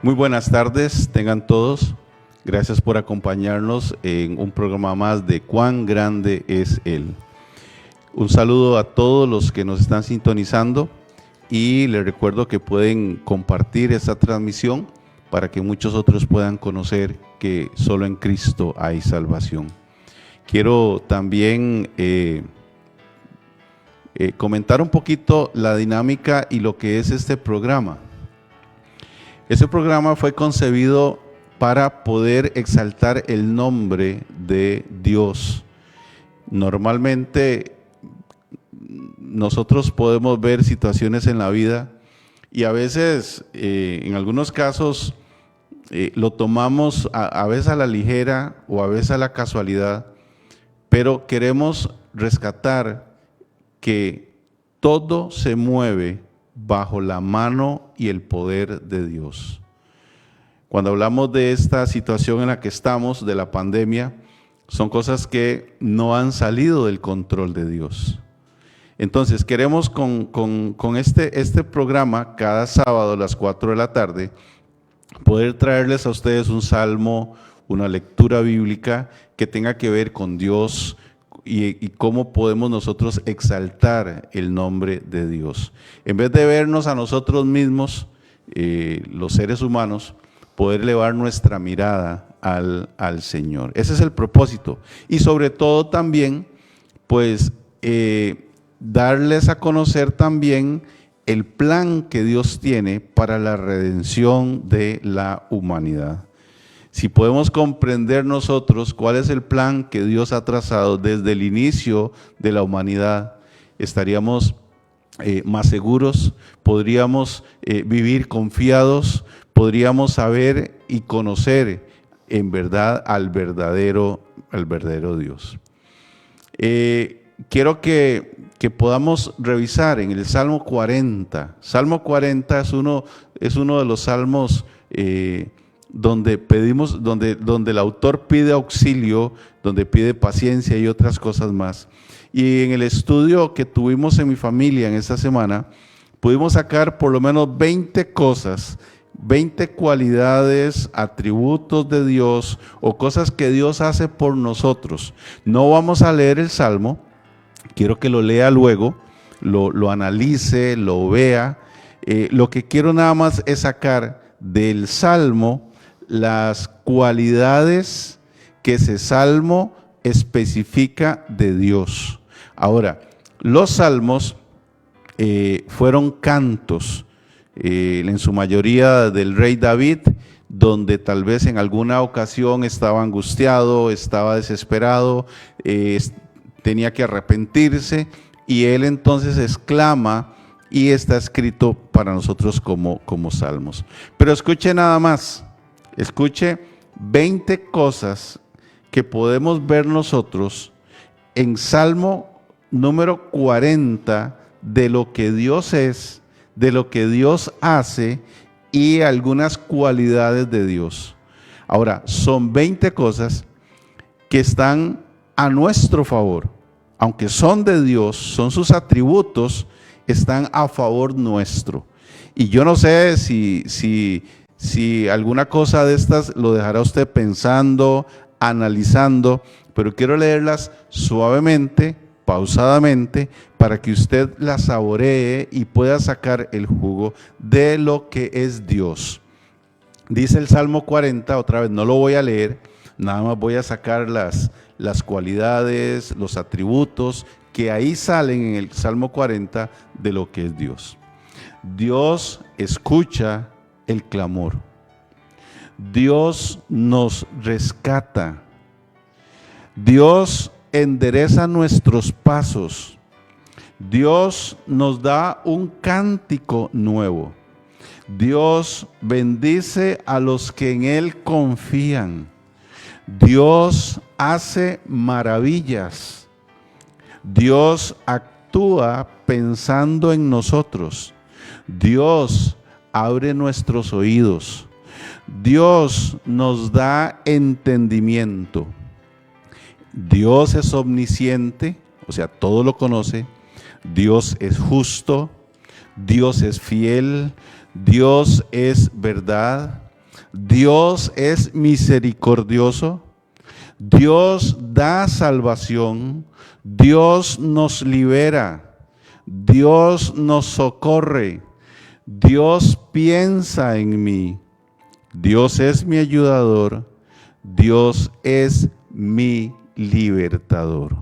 Muy buenas tardes, tengan todos. Gracias por acompañarnos en un programa más de Cuán Grande es Él. Un saludo a todos los que nos están sintonizando y les recuerdo que pueden compartir esta transmisión para que muchos otros puedan conocer que solo en Cristo hay salvación. Quiero también comentar un poquito la dinámica y lo que es este programa. Este programa fue concebido para poder exaltar el nombre de Dios. Normalmente nosotros podemos ver situaciones en la vida y a veces, en algunos casos, lo tomamos a veces a la ligera o a veces a la casualidad, pero queremos rescatar que todo se mueve bajo la mano y el poder de Dios. Cuando hablamos de esta situación en la que estamos, de la pandemia, son cosas que no han salido del control de Dios. Entonces queremos con este programa, cada sábado a las 4 de la tarde, poder traerles a ustedes un salmo, una lectura bíblica que tenga que ver con Dios, y cómo podemos nosotros exaltar el nombre de Dios. En vez de vernos a nosotros mismos, los seres humanos, poder elevar nuestra mirada al Señor. Ese es el propósito. Y sobre todo también, pues, darles a conocer también el plan que Dios tiene para la redención de la humanidad. Si podemos comprender nosotros cuál es el plan que Dios ha trazado desde el inicio de la humanidad, estaríamos más seguros, podríamos vivir confiados, podríamos saber y conocer en verdad al verdadero Dios. Quiero que podamos revisar en el Salmo 40. Salmo 40 es uno de los salmos donde el autor pide auxilio, donde pide paciencia y otras cosas más. Y en el estudio que tuvimos en mi familia en esta semana, pudimos sacar por lo menos 20 cosas, 20 cualidades, atributos de Dios o cosas que Dios hace por nosotros. No vamos a leer el Salmo, quiero que lo lea luego, lo analice, lo vea. Lo que quiero nada más es sacar del Salmo las cualidades que ese salmo especifica de Dios. Ahora, los salmos fueron cantos, en su mayoría del rey David, donde tal vez en alguna ocasión estaba angustiado, estaba desesperado, tenía que arrepentirse, y él entonces exclama, y está escrito para nosotros como salmos. Pero escuche nada más. Escuche 20 cosas que podemos ver nosotros en Salmo número 40 de lo que Dios es, de lo que Dios hace y algunas cualidades de Dios. Ahora, son 20 cosas que están a nuestro favor. Aunque son de Dios, son sus atributos, están a favor nuestro. Y yo no sé si alguna cosa de estas lo dejará usted pensando, analizando, pero quiero leerlas suavemente, pausadamente, para que usted las saboree y pueda sacar el jugo de lo que es Dios. Dice el Salmo 40, otra vez no lo voy a leer, nada más voy a sacar las cualidades, los atributos que ahí salen en el Salmo 40 de lo que es Dios. Dios escucha el clamor. Dios nos rescata. Dios endereza nuestros pasos. Dios nos da un cántico nuevo. Dios bendice a los que en Él confían. Dios hace maravillas. Dios actúa pensando en nosotros. Dios abre nuestros oídos. Dios nos da entendimiento. Dios es omnisciente, o sea, todo lo conoce. Dios es justo. Dios es fiel. Dios es verdad. Dios es misericordioso, Dios da salvación, Dios nos libera, Dios nos socorre, Dios piensa en mí, Dios es mi ayudador, Dios es mi libertador.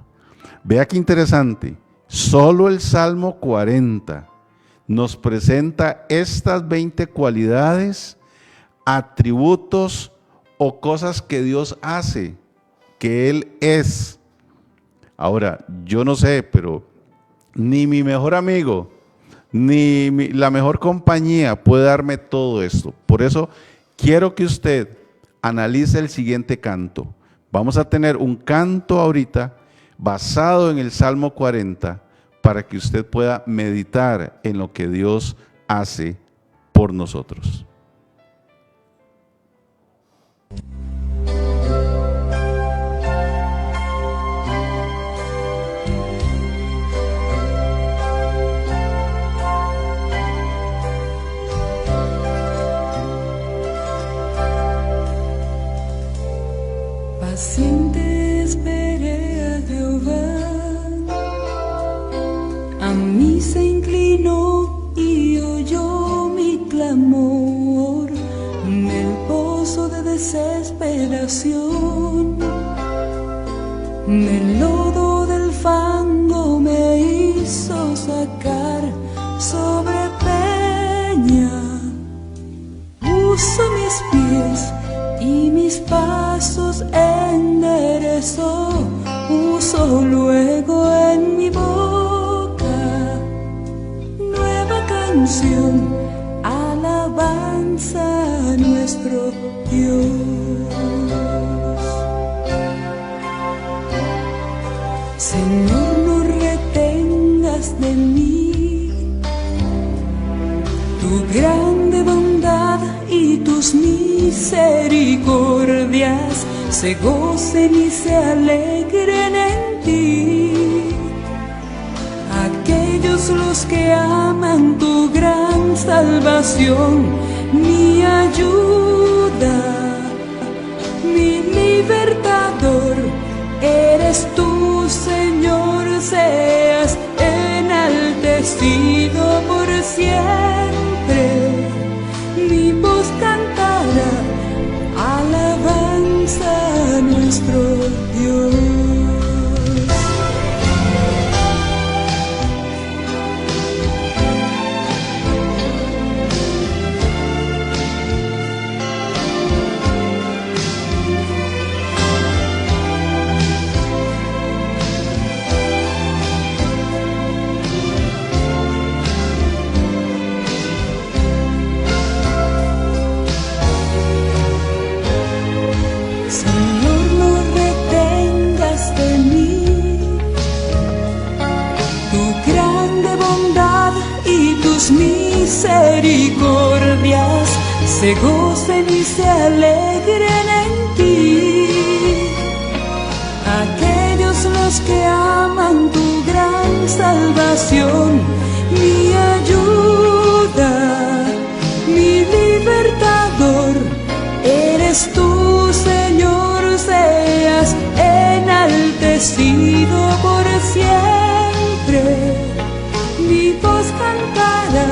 Vea qué interesante, solo el Salmo 40 nos presenta estas 20 cualidades, atributos o cosas que Dios hace, que Él es. Ahora, yo no sé, pero ni mi mejor amigo, ni la mejor compañía puede darme todo esto. Por eso quiero que usted analice el siguiente canto. Vamos a tener un canto ahorita basado en el Salmo 40 para que usted pueda meditar en lo que Dios hace por nosotros. Paciente esperé a Jehová, a mí se inclinó y oyó mi clamor en el pozo de desesperación. Del lodo del fango me hizo sacar sobre peña, puso mis pies y mis pasos enderezó, puso luego en mi boca nueva canción, alabanza a nuestro Dios. Señor, no retengas de mí tu grande bondad y tus misericordias, se gocen y se alegren en ti aquellos los que aman tu gran salvación. Mi ayuda, mi libertador, eres tú, Señor, seas enaltecido por siempre. Mi voz cantará alabanza a nuestro Dios. Misericordias se gocen y se alegren en ti aquellos los que aman tu gran salvación. Mi ayuda, mi libertador, eres tú, Señor, seas enaltecido por siempre. Mi voz cantará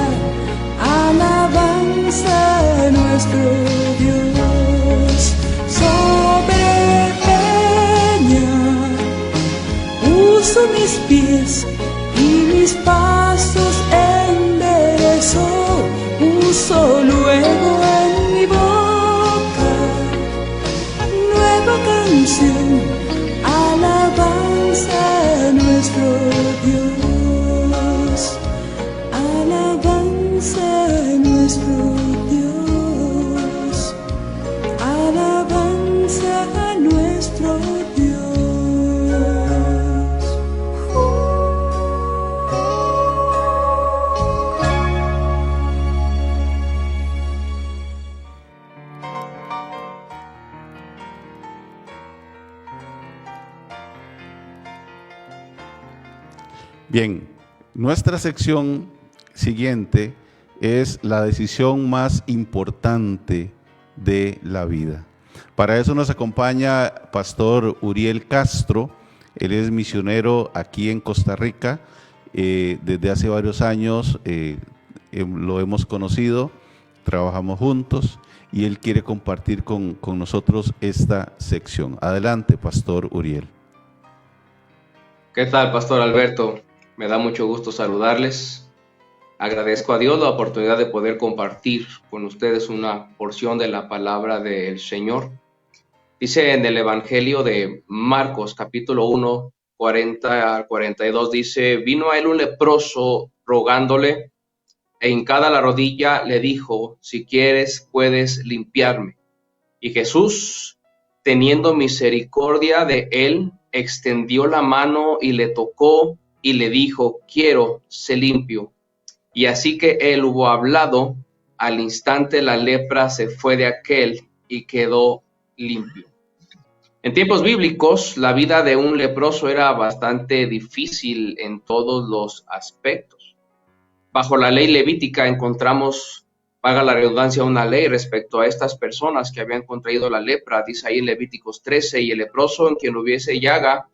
alabanza a nuestro Dios. Sobre peña puso mis pies y mis pasos enderezó, puso luego en mi boca nueva canción, alabanza a nuestro Dios. Alabanza a nuestro Dios, alabanza a nuestro Dios. Bien, nuestra sección siguiente es la decisión más importante de la vida. Para eso nos acompaña Pastor Uriel Castro. Él es misionero aquí en Costa Rica. Desde hace varios años lo hemos conocido, trabajamos juntos y él quiere compartir con nosotros esta sección. Adelante, Pastor Uriel. ¿Qué tal, Pastor Alberto? Me da mucho gusto saludarles. Agradezco a Dios la oportunidad de poder compartir con ustedes una porción de la palabra del Señor. Dice en el Evangelio de Marcos, capítulo 1, 40 al 42, dice: vino a él un leproso rogándole, e hincada la rodilla le dijo: si quieres, puedes limpiarme. Y Jesús, teniendo misericordia de él, extendió la mano y le tocó, y le dijo: quiero, sé limpio. Y así que él hubo hablado, al instante la lepra se fue de aquel y quedó limpio. En tiempos bíblicos, la vida de un leproso era bastante difícil en todos los aspectos. Bajo la ley levítica encontramos, paga la redundancia, una ley respecto a estas personas que habían contraído la lepra. Dice ahí en Levíticos 13: y el leproso en quien hubiese llaga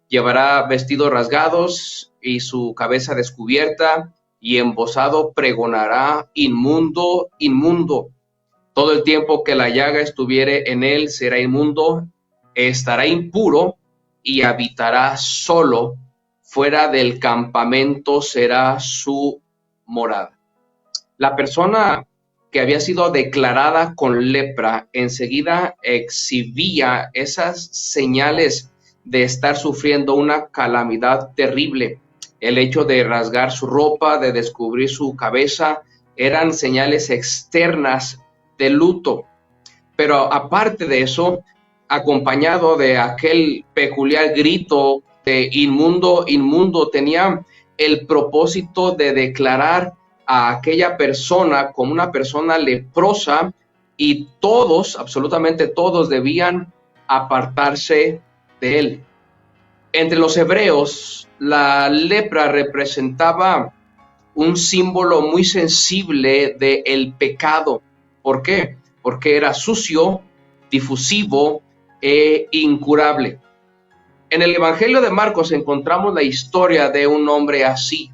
llevará vestidos rasgados y su cabeza descubierta, y embozado pregonará: inmundo, inmundo. Todo el tiempo que la llaga estuviere en él será inmundo, estará impuro y habitará solo, fuera del campamento será su morada. La persona que había sido declarada con lepra enseguida exhibía esas señales de estar sufriendo una calamidad terrible. El hecho de rasgar su ropa, de descubrir su cabeza, eran señales externas de luto. Pero aparte de eso, acompañado de aquel peculiar grito de inmundo, inmundo, tenía el propósito de declarar a aquella persona como una persona leprosa, y todos, absolutamente todos, debían apartarse de él. Entre los hebreos, la lepra representaba un símbolo muy sensible del pecado. ¿Por qué? Porque era sucio, difusivo e incurable. En el Evangelio de Marcos encontramos la historia de un hombre así.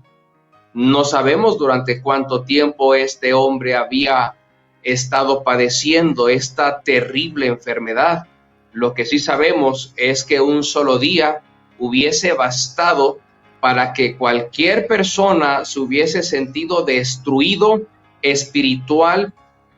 No sabemos durante cuánto tiempo este hombre había estado padeciendo esta terrible enfermedad. Lo que sí sabemos es que un solo día hubiese bastado para que cualquier persona se hubiese sentido destruido espiritual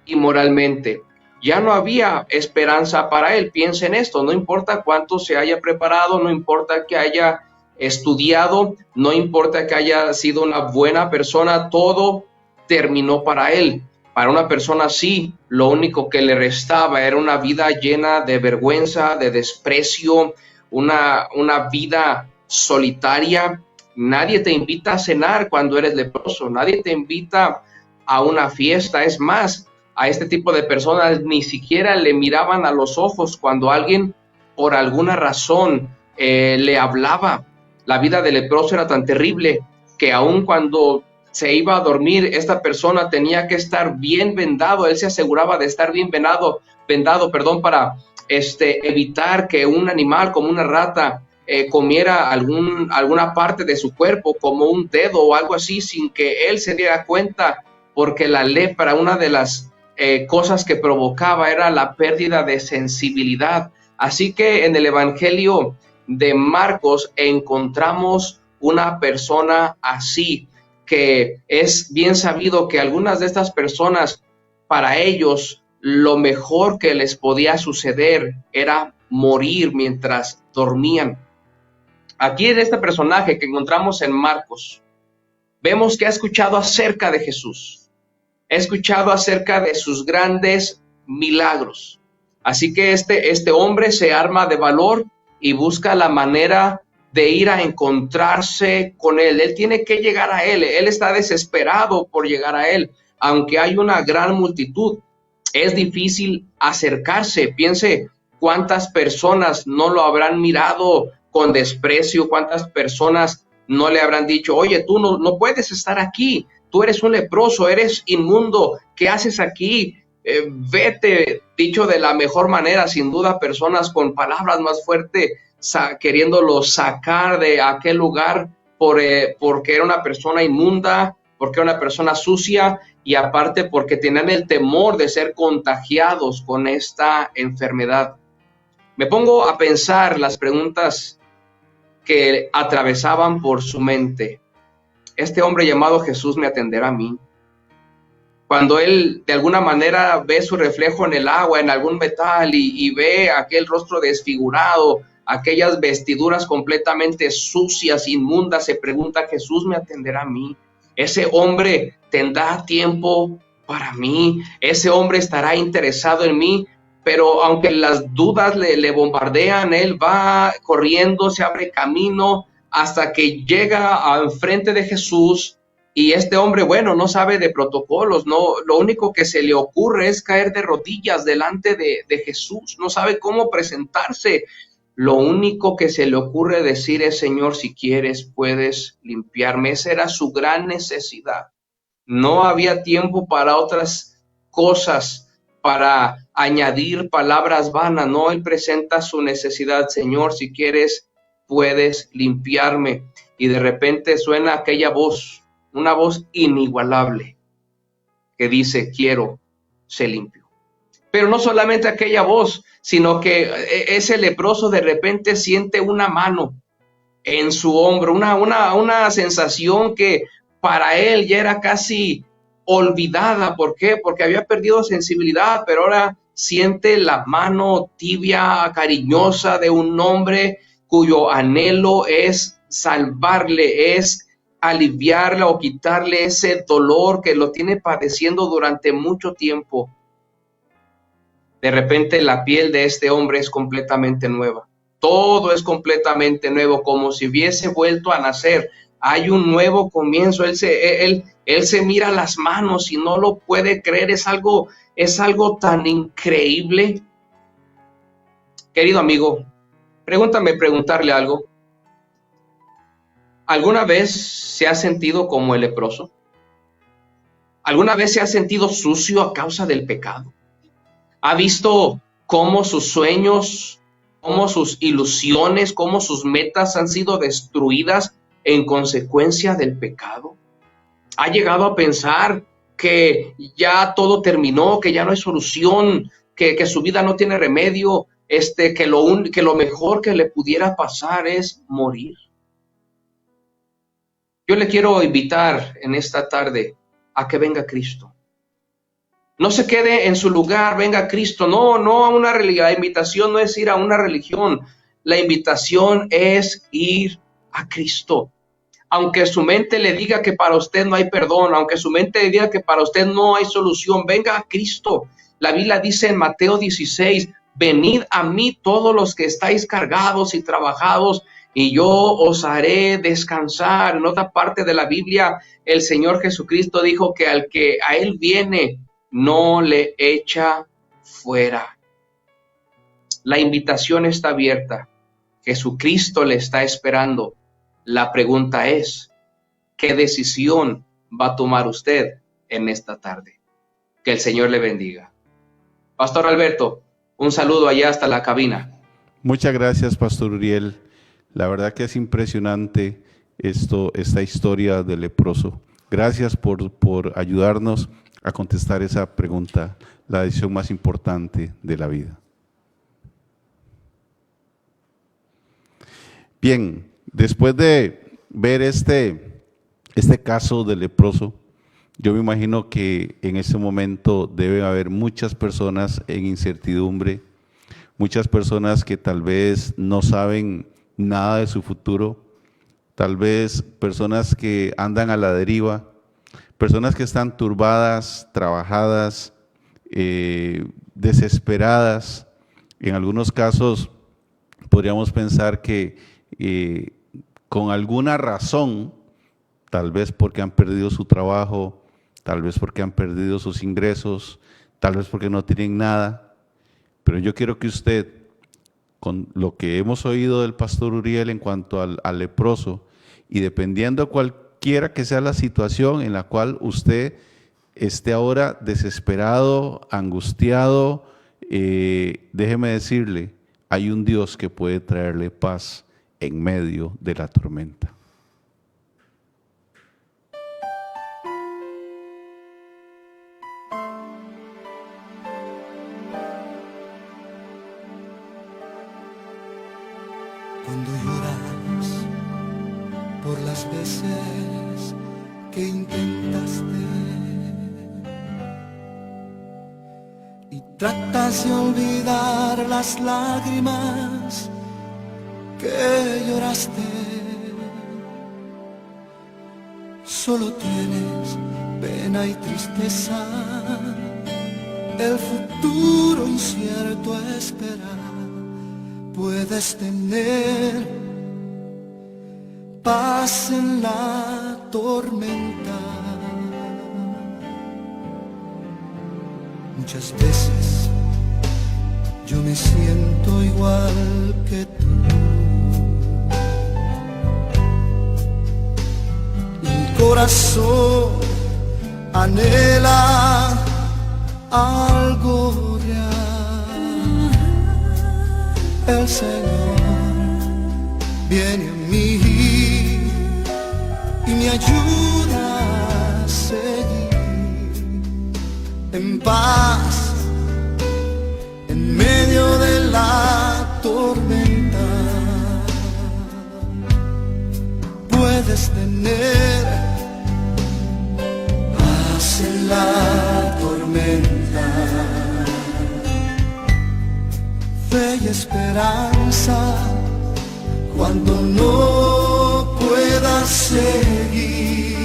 y moralmente. Ya no había esperanza para él. Piensa en esto: no importa cuánto se haya preparado, no importa que haya estudiado, no importa que haya sido una buena persona, todo terminó para él. Para una persona así, lo único que le restaba era una vida llena de vergüenza, de desprecio, una vida solitaria. Nadie te invita a cenar cuando eres leproso, nadie te invita a una fiesta. Es más, a este tipo de personas ni siquiera le miraban a los ojos cuando alguien por alguna razón le hablaba. La vida del leproso era tan terrible que aun cuando se iba a dormir, esta persona tenía que estar bien vendado. Él se aseguraba de estar bien vendado, para evitar que un animal como una rata comiera alguna parte de su cuerpo, como un dedo o algo así, sin que él se diera cuenta, porque la lepra, una de las cosas que provocaba era la pérdida de sensibilidad. Así que en el Evangelio de Marcos encontramos una persona así, que es bien sabido que algunas de estas personas, para ellos, lo mejor que les podía suceder era morir mientras dormían. Aquí en este personaje que encontramos en Marcos, vemos que ha escuchado acerca de Jesús, ha escuchado acerca de sus grandes milagros. Así que este hombre se arma de valor y busca la manera de ir a encontrarse con él. Él tiene que llegar a él. Él está desesperado por llegar a él. Aunque hay una gran multitud, es difícil acercarse. Piense cuántas personas no lo habrán mirado con desprecio, cuántas personas no le habrán dicho: oye, tú no puedes estar aquí, tú eres un leproso, eres inmundo, ¿qué haces aquí? vete, dicho de la mejor manera, sin duda, personas con palabras más fuertes, queriéndolo sacar de aquel lugar porque era una persona inmunda, porque era una persona sucia, y aparte porque tenían el temor de ser contagiados con esta enfermedad. Me pongo a pensar las preguntas que atravesaban por su mente. ¿Este hombre llamado Jesús me atenderá a mí? Cuando él de alguna manera ve su reflejo en el agua, en algún metal, y ve aquel rostro desfigurado, aquellas vestiduras completamente sucias, inmundas, se pregunta, ¿Jesús me atenderá a mí? ¿Ese hombre tendrá tiempo para mí? ¿Ese hombre estará interesado en mí? Pero aunque las dudas le bombardean, él va corriendo, se abre camino hasta que llega al frente de Jesús. Y este hombre, bueno, no sabe de protocolos, no, lo único que se le ocurre es caer de rodillas delante de Jesús, no sabe cómo presentarse. Lo único que se le ocurre decir es, Señor, si quieres, puedes limpiarme. Esa era su gran necesidad. No había tiempo para otras cosas, para añadir palabras vanas. No, él presenta su necesidad, Señor, si quieres, puedes limpiarme. Y de repente suena aquella voz, una voz inigualable que dice, quiero ser limpio. Pero no solamente aquella voz, sino que ese leproso de repente siente una mano en su hombro, una sensación que para él ya era casi olvidada. ¿Por qué? Porque había perdido sensibilidad, pero ahora siente la mano tibia, cariñosa de un hombre cuyo anhelo es salvarle, es aliviarle o quitarle ese dolor que lo tiene padeciendo durante mucho tiempo. De repente la piel de este hombre es completamente nueva. Todo es completamente nuevo, como si hubiese vuelto a nacer. Hay un nuevo comienzo. Él se mira las manos y no lo puede creer. Es algo tan increíble. Querido amigo, preguntarle algo. ¿Alguna vez se ha sentido como el leproso? ¿Alguna vez se ha sentido sucio a causa del pecado? ¿Ha visto cómo sus sueños, cómo sus ilusiones, cómo sus metas han sido destruidas en consecuencia del pecado? ¿Ha llegado a pensar que ya todo terminó, que ya no hay solución, que su vida no tiene remedio, que lo mejor que le pudiera pasar es morir? Yo le quiero invitar en esta tarde a que venga Cristo. No se quede en su lugar, venga Cristo. No a una religión. La invitación no es ir a una religión. La invitación es ir a Cristo. Aunque su mente le diga que para usted no hay perdón, aunque su mente le diga que para usted no hay solución, venga a Cristo. La Biblia dice en Mateo 16, venid a mí todos los que estáis cargados y trabajados, y yo os haré descansar. En otra parte de la Biblia, el Señor Jesucristo dijo que al que a Él viene, no le echa fuera. La invitación está abierta. Jesucristo le está esperando. La pregunta es, ¿qué decisión va a tomar usted en esta tarde? Que el Señor le bendiga. Pastor Alberto, un saludo allá hasta la cabina. Muchas gracias, Pastor Uriel. La verdad que es impresionante esta historia del leproso. Gracias por ayudarnos a contestar esa pregunta, la decisión más importante de la vida. Bien, después de ver este caso del leproso, yo me imagino que en ese momento debe haber muchas personas en incertidumbre, muchas personas que tal vez no saben nada de su futuro, tal vez personas que andan a la deriva, personas que están turbadas, trabajadas, desesperadas. En algunos casos podríamos pensar que con alguna razón, tal vez porque han perdido su trabajo, tal vez porque han perdido sus ingresos, tal vez porque no tienen nada, pero yo quiero que usted, con lo que hemos oído del pastor Uriel en cuanto al leproso, y dependiendo cualquiera que sea la situación en la cual usted esté ahora desesperado, angustiado, déjeme decirle, hay un Dios que puede traerle paz en medio de la tormenta. Cuando lloras por las veces que intentaste y tratas de olvidar las lágrimas que lloraste, solo tienes pena y tristeza, el futuro incierto espera. Puedes tener paz en la tormenta. Muchas veces yo me siento igual que tú. Mi corazón anhela algo real. El Señor viene a mí y me ayuda a seguir en paz en medio de la tormenta. Puedes tener paz en la tormenta, fe y esperanza cuando no puedas seguir,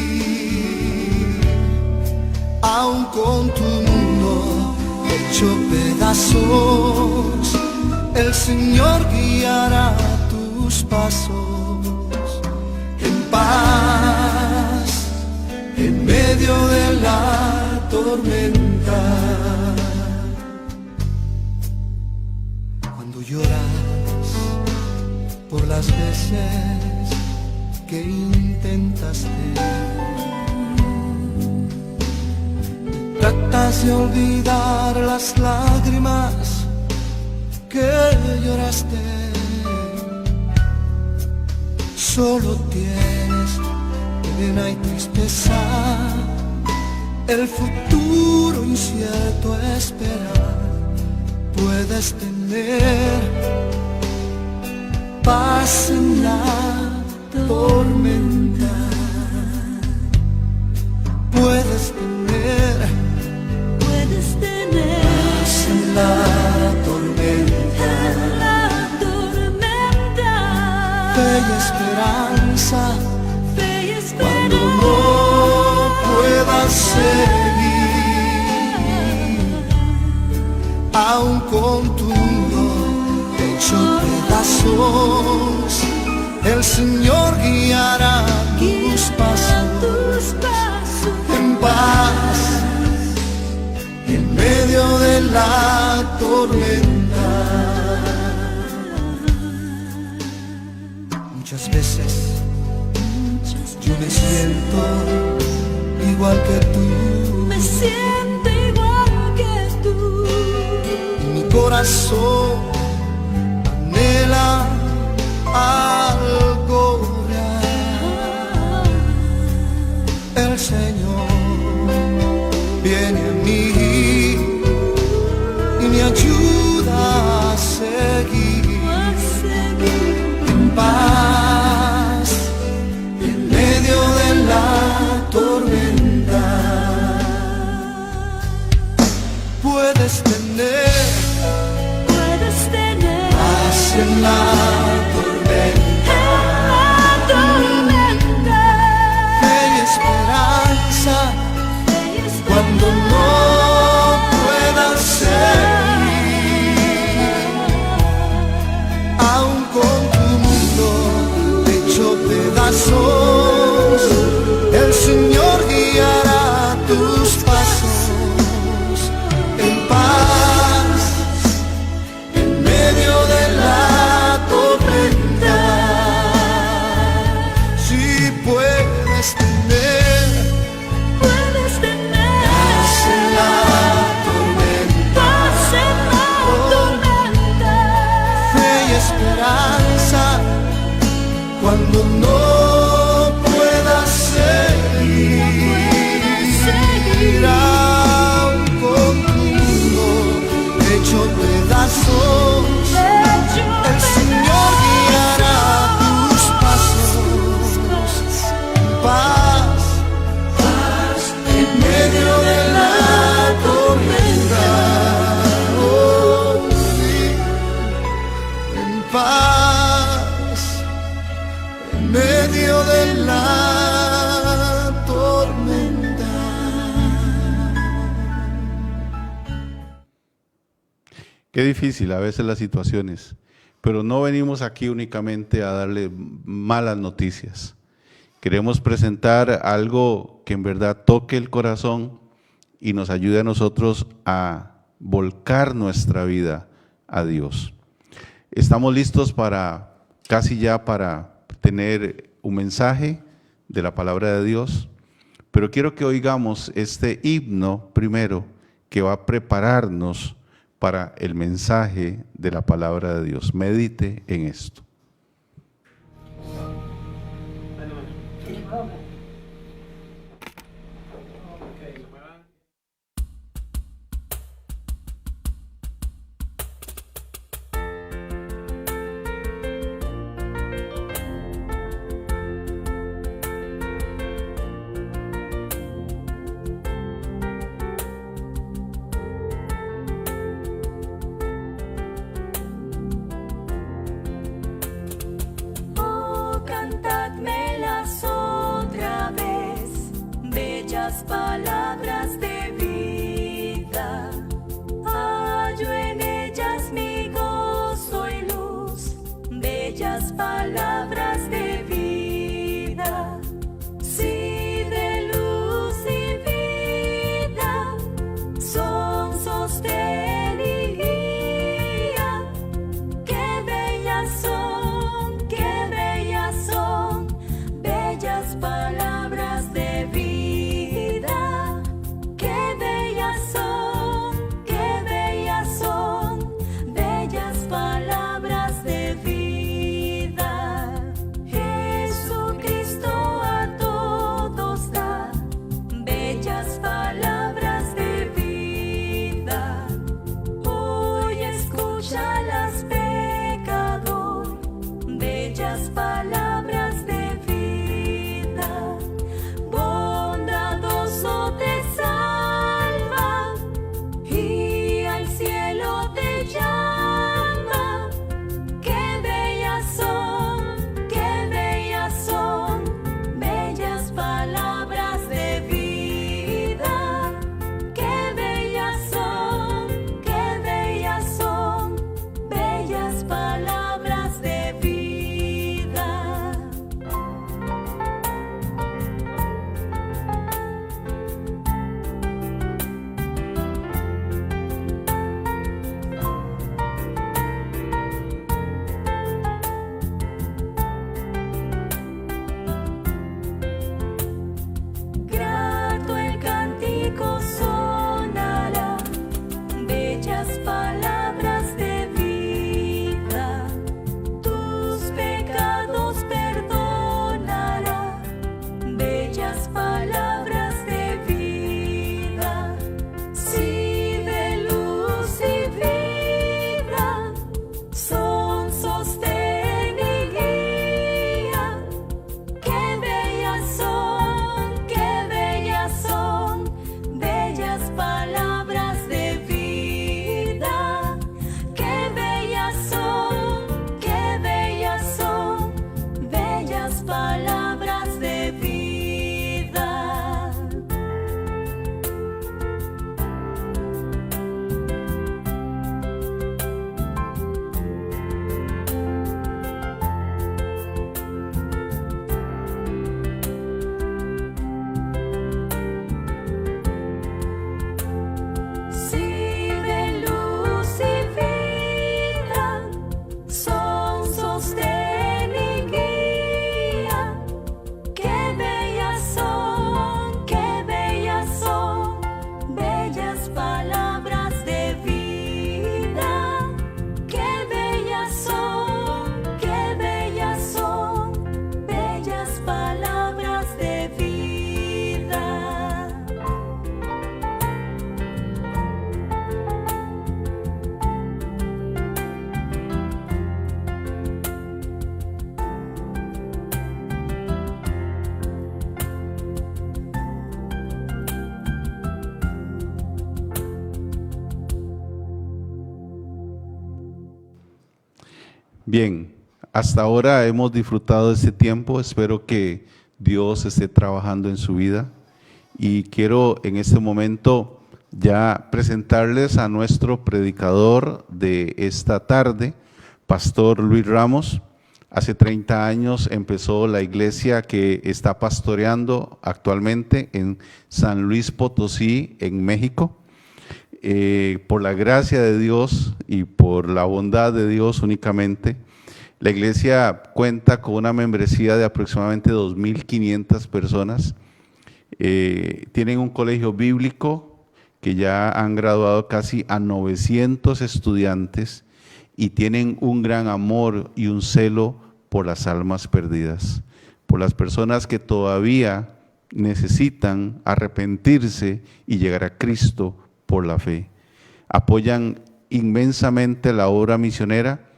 aun con tu mundo hecho pedazos, el Señor guiará tus pasos en paz en medio de la tormenta. Lloras por las veces que intentaste, tratas de olvidar las lágrimas que lloraste, solo tienes pena y tristeza, el futuro incierto espera. Puedes tener paz en la tormenta. Puedes tener paz en la tormenta. Fe y esperanza cuando no puedas seguir, aun con tu mundo hecho pedazos, el Señor guiará tus pasos en paz en medio de la tormenta. Muchas veces yo me siento igual que tú. Me siento igual que tú. Mi corazón anhela algo real. El Señor viene a mí y me ayuda a seguir en paz en medio de la tormenta. Puedes tener paz en la tormenta. Qué difícil a veces las situaciones, pero no venimos aquí únicamente a darle malas noticias. Queremos presentar algo que en verdad toque el corazón y nos ayude a nosotros a volcar nuestra vida a Dios. Estamos listos casi ya para tener un mensaje de la palabra de Dios, pero quiero que oigamos este himno primero que va a prepararnos para el mensaje de la palabra de Dios. Medite en esto. Oh, cantadmelas otra vez, bellas palabras de vida. Hallo en ellas mi gozo y luz, bellas palabras de vida. Sí, de luz y vida, son sostén y guía. Qué bellas son, bellas palabras de vida. Qué bellas son, bellas palabras de vida. Jesucristo a todos da bellas palabras de vida. Hoy escúchalas, pecador, bellas palabras de vida. Bondadoso te salva y al cielo te llama. Qué bellas son, bellas palabras de vida. Qué bellas son, bellas palabras de vida. Grato el cántico sonará, bellas palabras de vida. Tus pecados perdonará, bellas palabras de vida. Sí, de luz y vida, son sostén y guía. Qué bellas son, bellas palabras de vida. Qué bellas son, bellas palabras de vida. Sí, de luz y vida, son sostén y guía. Qué bellas son, bellas palabras de vida. Qué bellas son, bellas palabras de vida. Bien, hasta ahora hemos disfrutado de este tiempo. Espero que Dios esté trabajando en su vida y quiero en este momento ya presentarles a nuestro predicador de esta tarde, Pastor Luis Ramos. Hace 30 años empezó la iglesia que está pastoreando actualmente en San Luis Potosí, en México. Por la gracia de Dios y por la bondad de Dios únicamente, la iglesia cuenta con una membresía de aproximadamente 2.500 personas. Tienen un colegio bíblico que ya han graduado casi a 900 estudiantes y tienen un gran amor y un celo por las almas perdidas, por las personas que todavía necesitan arrepentirse y llegar a Cristo por la fe. Apoyan inmensamente la obra misionera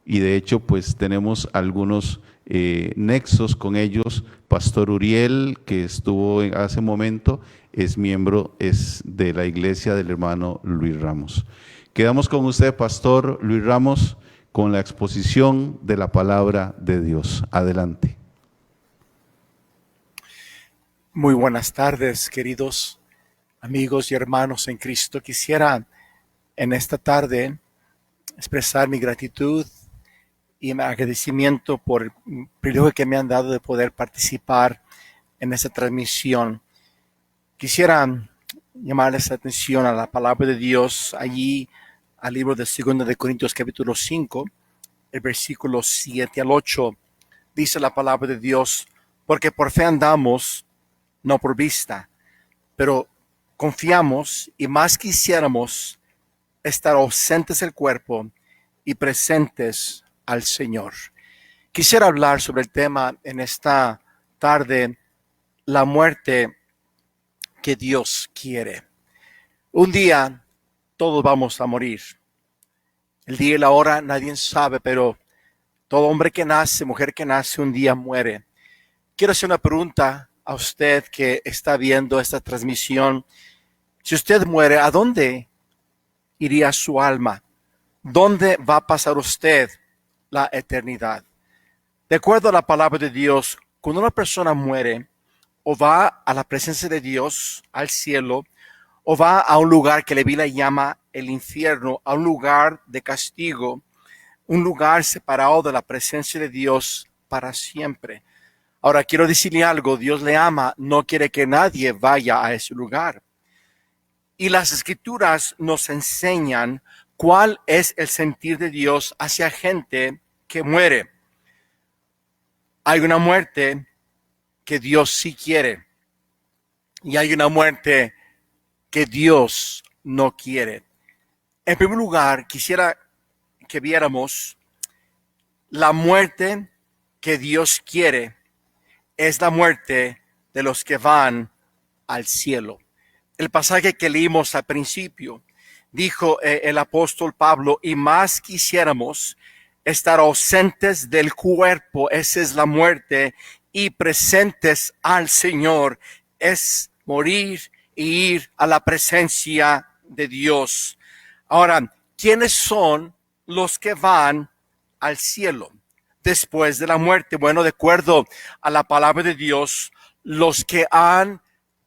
y de hecho pues tenemos algunos nexos con ellos. Pastor Uriel, que estuvo hace un momento, es miembro de la iglesia del hermano Luis Ramos. Quedamos con usted, Pastor Luis Ramos, con la exposición de la palabra de Dios. Adelante. Muy buenas tardes, queridos amigos y hermanos en Cristo. Quisiera en esta tarde expresar mi gratitud y mi agradecimiento por el privilegio que me han dado de poder participar en esta transmisión. Quisiera llamarles la atención a la palabra de Dios allí al libro de 2 de Corintios capítulo 5, el versículo 7 al 8. Dice la palabra de Dios: porque por fe andamos, no por vista, pero confiamos y más quisiéramos estar ausentes del cuerpo y presentes al Señor. Quisiera hablar sobre el tema en esta tarde, la muerte que Dios quiere. Un día todos vamos a morir. El día y la hora nadie sabe, pero todo hombre que nace, mujer que nace, un día muere. Quiero hacer una pregunta a usted que está viendo esta transmisión. Si usted muere, ¿a dónde iría su alma? ¿Dónde va a pasar usted la eternidad? De acuerdo a la palabra de Dios, cuando una persona muere, o va a la presencia de Dios, al cielo, o va a un lugar que la Biblia llama el infierno, a un lugar de castigo, un lugar separado de la presencia de Dios para siempre. Ahora, quiero decirle algo: Dios le ama, no quiere que nadie vaya a ese lugar. Y las Escrituras nos enseñan cuál es el sentir de Dios hacia gente que muere. Hay una muerte que Dios sí quiere y hay una muerte que Dios no quiere. En primer lugar, quisiera que viéramos la muerte que Dios quiere. Es la muerte de los que van al cielo. El pasaje que leímos al principio, dijo el apóstol Pablo: y más quisiéramos estar ausentes del cuerpo, esa es la muerte, y presentes al Señor, es morir e ir a la presencia de Dios. Ahora, ¿quiénes son los que van al cielo después de la muerte? Bueno, de acuerdo a la palabra de Dios, los que han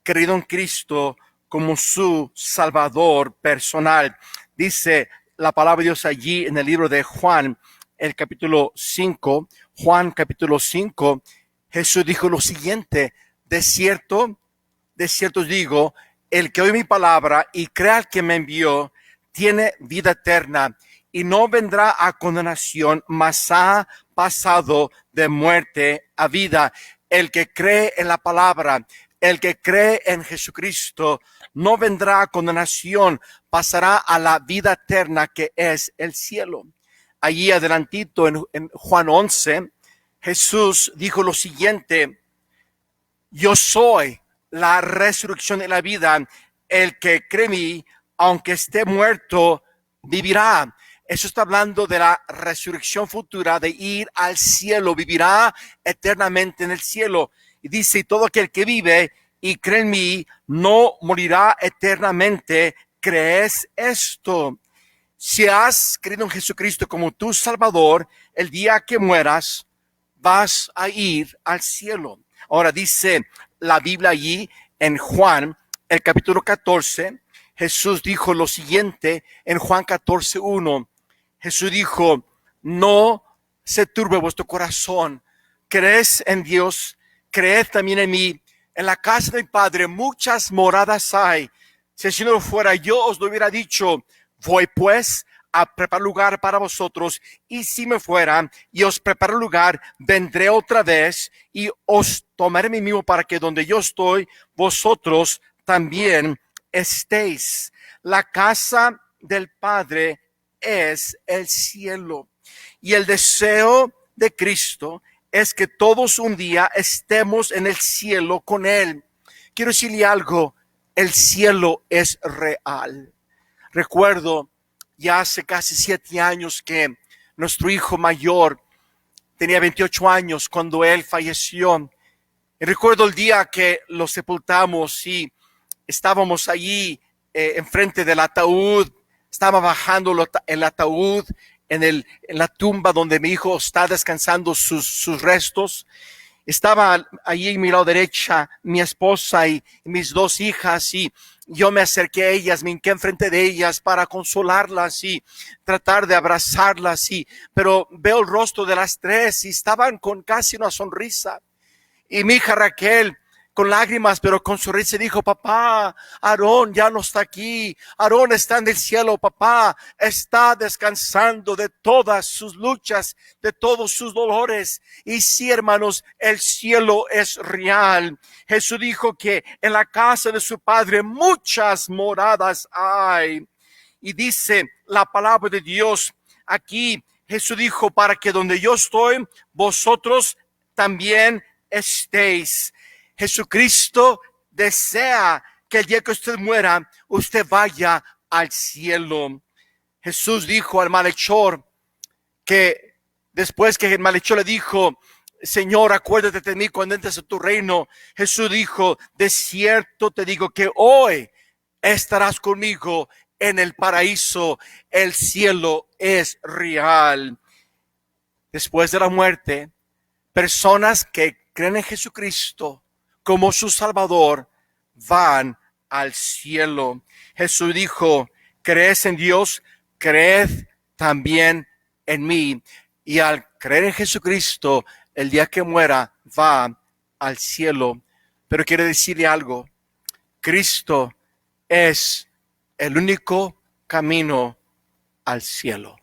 creído en Cristo como su Salvador personal. Dice la palabra de Dios allí en el libro de Juan, el capítulo 5, Juan capítulo 5, Jesús dijo lo siguiente: de cierto os digo, el que oye mi palabra y crea al que me envió, tiene vida eterna y no vendrá a condenación, mas ha pasado de muerte a vida. El que cree en la palabra, el que cree en Jesucristo, no vendrá a condenación, pasará a la vida eterna que es el cielo. Allí adelantito en Juan 11, Jesús dijo lo siguiente: yo soy la resurrección y la vida. El que cree en mí, aunque esté muerto, vivirá. Eso está hablando de la resurrección futura, de ir al cielo, vivirá eternamente en el cielo. Y dice: y todo aquel que vive y cree en mí, no morirá eternamente. ¿Crees esto? Si has creído en Jesucristo como tu Salvador, el día que mueras, vas a ir al cielo. Ahora dice la Biblia allí en Juan, el capítulo 14, Jesús dijo lo siguiente en Juan 14:1. Jesús dijo, no se turbe vuestro corazón. Creed en Dios, creed también en mí. En la casa de mi Padre muchas moradas hay. Si así no fuera, yo os lo hubiera dicho. Voy pues a preparar lugar para vosotros. Y si me fuera y os preparo lugar, vendré otra vez y os tomaré a mí mismo, para que donde yo estoy, vosotros también estéis. La casa del Padre es el cielo. Y el deseo de Cristo es que todos un día estemos en el cielo con Él. Quiero decirle algo, el cielo es real. Recuerdo ya hace casi 7 años que nuestro hijo mayor tenía 28 años cuando él falleció. Y recuerdo el día que lo sepultamos y estábamos allí enfrente del ataúd. Estaba bajando el ataúd en la tumba donde mi hijo está descansando sus restos. Estaba allí en mi lado derecha mi esposa y mis 2 hijas, y yo me acerqué a ellas, me hinqué enfrente de ellas para consolarlas y tratar de abrazarlas, pero veo el rostro de las 3 y estaban con casi una sonrisa. Y mi hija Raquel, con lágrimas, pero con sonrisa, dijo, papá, Aarón ya no está aquí. Aarón está en el cielo, papá. Está descansando de todas sus luchas, de todos sus dolores. Y sí, hermanos, el cielo es real. Jesús dijo que en la casa de su Padre muchas moradas hay. Y dice la palabra de Dios aquí, Jesús dijo, para que donde yo estoy, vosotros también estéis. Jesucristo desea que el día que usted muera, usted vaya al cielo. Jesús dijo al malhechor que después que el malhechor le dijo, Señor, acuérdate de mí cuando entres a tu reino, Jesús dijo, de cierto te digo que hoy estarás conmigo en el paraíso. El cielo es real. Después de la muerte, personas que creen en Jesucristo como su Salvador van al cielo. Jesús dijo, ¿crees en Dios? Creed también en mí. Y al creer en Jesucristo, el día que muera va al cielo. Pero quiero decirle algo, Cristo es el único camino al cielo.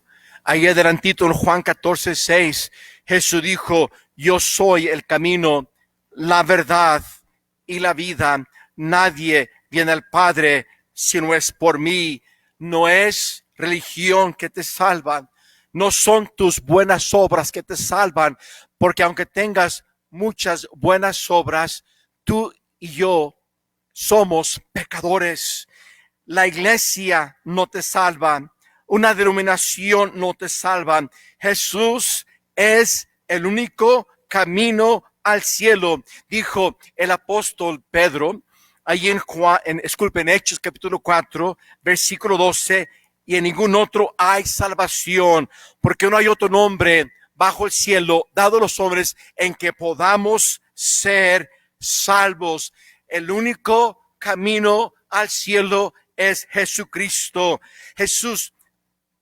Ahí adelantito en Juan 14:6, Jesús dijo, yo soy el camino, la verdad y la vida. Nadie viene al Padre si no es por mí. No es religión que te salva. No son tus buenas obras que te salvan, porque aunque tengas muchas buenas obras, tú y yo somos pecadores. La iglesia no te salva. Una denominación no te salva. Jesús es el único camino al cielo, dijo el apóstol Pedro, ahí en Hechos capítulo 4, versículo 12, y en ningún otro hay salvación, porque no hay otro nombre bajo el cielo dado a los hombres en que podamos ser salvos. El único camino al cielo es Jesucristo. Jesús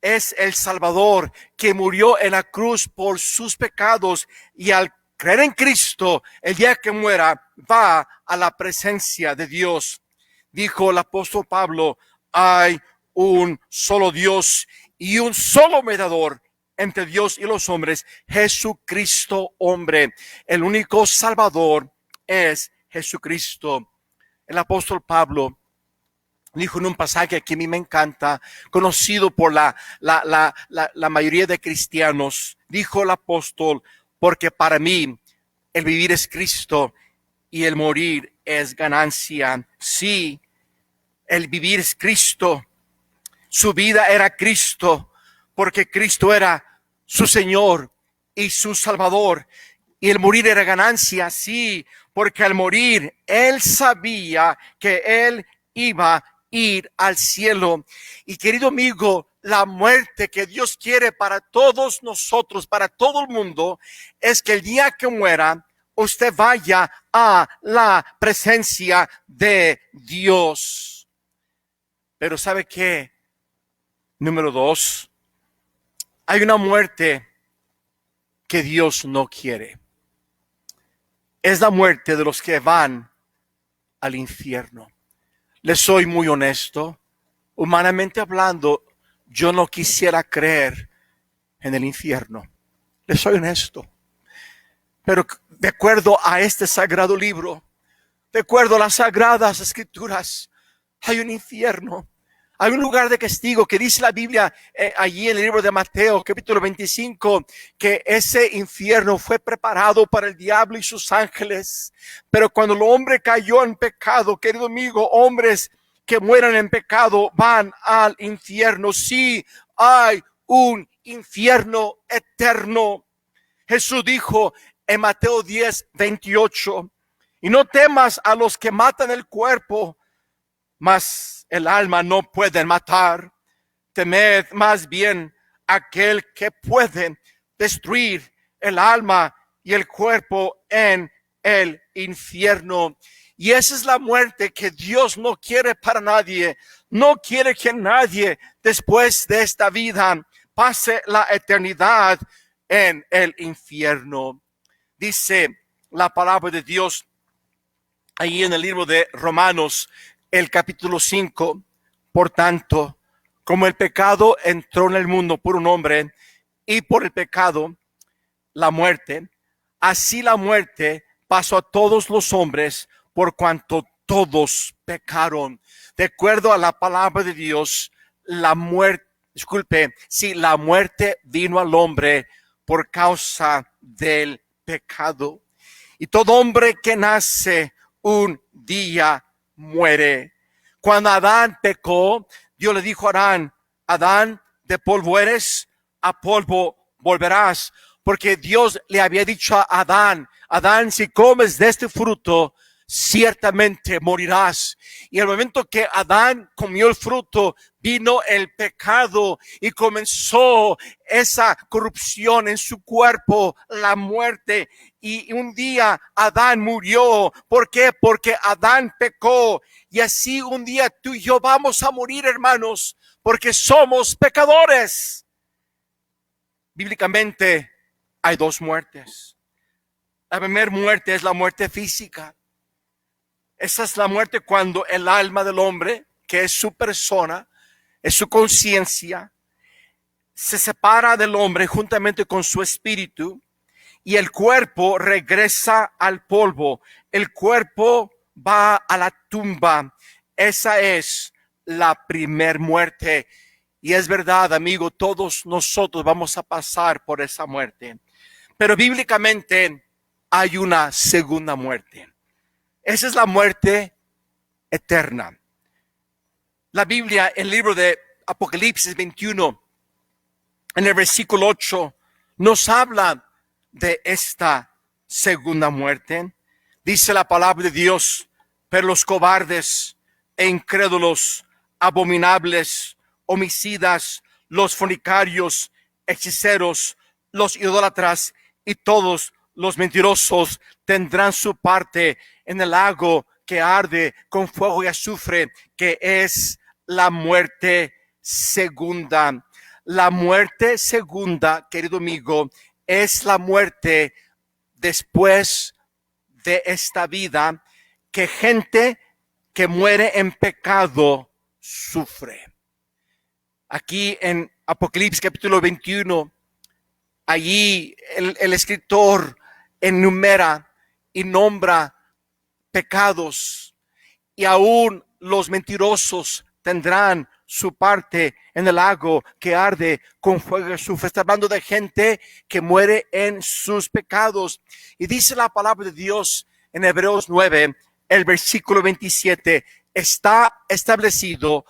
es el Salvador que murió en la cruz por sus pecados, y al creer en Cristo, el día que muera, va a la presencia de Dios. Dijo el apóstol Pablo, hay un solo Dios y un solo mediador entre Dios y los hombres, Jesucristo hombre. El único Salvador es Jesucristo. El apóstol Pablo dijo en un pasaje que a mí me encanta, conocido por la mayoría de cristianos, dijo el apóstol, porque para mí el vivir es Cristo y el morir es ganancia. Sí, el vivir es Cristo. Su vida era Cristo, porque Cristo era su Señor y su Salvador. Y el morir era ganancia, sí, porque al morir Él sabía que Él iba a ir al cielo. Y querido amigo, la muerte que Dios quiere para todos nosotros, para todo el mundo, es que el día que muera, usted vaya a la presencia de Dios. Pero ¿sabe qué? Número 2, hay una muerte que Dios no quiere. Es la muerte de los que van al infierno. Les soy muy honesto. Humanamente hablando, yo no quisiera creer en el infierno. Les soy honesto. Pero de acuerdo a este sagrado libro, de acuerdo a las sagradas escrituras, hay un infierno. Hay un lugar de castigo que dice la Biblia allí en el libro de Mateo, capítulo 25, que ese infierno fue preparado para el diablo y sus ángeles. Pero cuando el hombre cayó en pecado, querido amigo, hombres que mueran en pecado van al infierno. Sí, hay un infierno eterno. Jesús dijo en Mateo 10:28, y no temas a los que matan el cuerpo, mas el alma no pueden matar. Temed más bien aquel que puede destruir el alma y el cuerpo en el infierno. Y esa es la muerte que Dios no quiere para nadie. No quiere que nadie después de esta vida pase la eternidad en el infierno. Dice la palabra de Dios ahí en el libro de Romanos, el capítulo 5, por tanto, como el pecado entró en el mundo por un hombre y por el pecado la muerte, así la muerte pasó a todos los hombres por cuanto todos pecaron. De acuerdo a la palabra de Dios, la muerte vino al hombre por causa del pecado. Y todo hombre que nace un día muere. Cuando Adán pecó, Dios le dijo a Adán, Adán, de polvo eres, a polvo volverás. Porque Dios le había dicho a Adán, Adán, si comes de este fruto, ciertamente morirás. Y el momento que Adán comió el fruto, vino el pecado y comenzó esa corrupción en su cuerpo, la muerte. Y un día Adán murió. ¿Por qué? Porque Adán pecó. Y así un día tú y yo vamos a morir, hermanos, porque somos pecadores. Bíblicamente hay dos muertes. La primera muerte es la muerte física. Esa es la muerte cuando el alma del hombre, que es su persona, es su conciencia, se separa del hombre juntamente con su espíritu y el cuerpo regresa al polvo. El cuerpo va a la tumba. Esa es la primer muerte. Y es verdad, amigo, todos nosotros vamos a pasar por esa muerte. Pero bíblicamente hay una segunda muerte. Esa es la muerte eterna. La Biblia, en el libro de Apocalipsis 21, en el versículo 8, nos habla de esta segunda muerte. Dice la palabra de Dios, pero los cobardes e incrédulos, abominables, homicidas, los fornicarios, hechiceros, los idólatras y todos los mentirosos tendrán su parte en el lago que arde con fuego y azufre, que es la muerte segunda. La muerte segunda, querido amigo, es la muerte después de esta vida que gente que muere en pecado sufre. Aquí en Apocalipsis capítulo 21, allí el escritor enumera y nombra pecados, y aún los mentirosos tendrán su parte en el lago que arde con fuego y azufre. Está hablando de gente que muere en sus pecados. Y dice la palabra de Dios en Hebreos 9, el versículo 27, está establecido